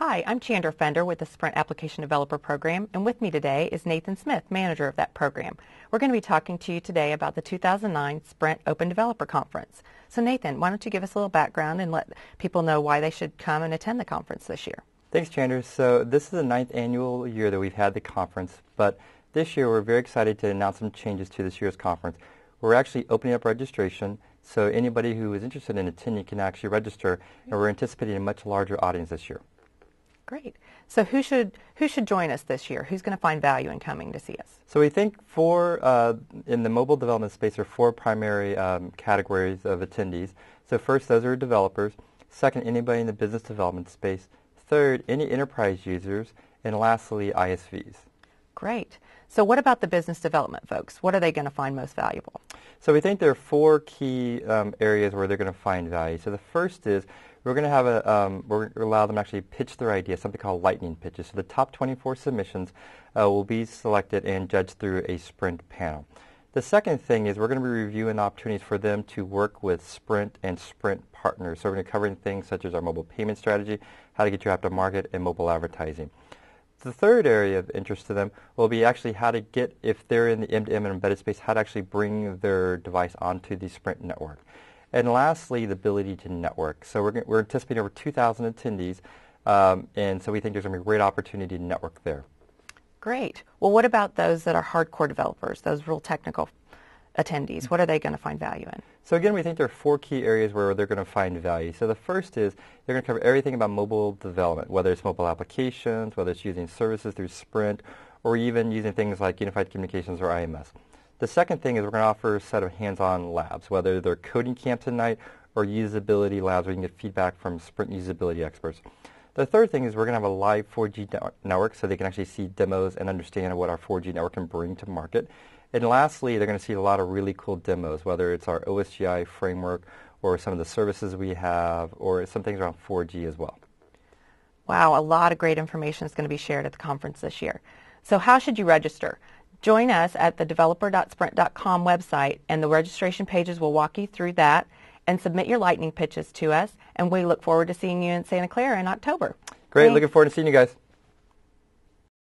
Hi, I'm Chandra Fender with the Sprint Application Developer Program, and with me today is Nathan Smith, manager of that program. We're going to be talking to you today about the 2009 Sprint Open Developer Conference. So Nathan, why don't you give us a little background and let people know why they should come and attend the conference this year? Thanks, Chandra. So this is the 9th annual year that we've had the conference, but this year we're very excited to announce some changes to this year's conference. We're actually opening up registration, so anybody who is interested in attending can actually register, and we're anticipating a much larger audience this year. Great. So who should join us this year? Who's going to find value in coming to see us? So we think in the mobile development space, there are four primary categories of attendees. So first, those are developers. Second, anybody in the business development space. Third, any enterprise users. And lastly, ISVs. Great. So what about the business development folks? What are they going to find most valuable? So we think there are four key areas where they're going to find value. So the first is we're going to have we're going to allow them to actually pitch their idea, something called lightning pitches. So the top 24 submissions will be selected and judged through a Sprint panel. The second thing is we're going to be reviewing opportunities for them to work with Sprint and Sprint partners. So we're going to cover things such as our mobile payment strategy, how to get your app to market, and mobile advertising. The third area of interest to them will be actually how to get, if they're in the M2M and embedded space, how to actually bring their device onto the Sprint network. And lastly, the ability to network. So we're anticipating over 2,000 attendees, and so we think there's going to be a great opportunity to network there. Great. Well, what about those that are hardcore developers, those real technical attendees? What are they going to find value in? So again, we think there are four key areas where they're going to find value. So the first is they're going to cover everything about mobile development, whether it's mobile applications, whether it's using services through Sprint, or even using things like Unified Communications or IMS. The second thing is we're going to offer a set of hands-on labs, whether they're coding camps at night or usability labs where you can get feedback from Sprint usability experts. The third thing is we're going to have a live 4G network so they can actually see demos and understand what our 4G network can bring to market. And lastly, they're going to see a lot of really cool demos, whether it's our OSGI framework or some of the services we have or some things around 4G as well. Wow, a lot of great information is going to be shared at the conference this year. So how should you register? Join us at the developer.sprint.com website, and the registration pages will walk you through that, and submit your lightning pitches to us, and we look forward to seeing you in Santa Clara in October. Great. Thanks. Looking forward to seeing you guys.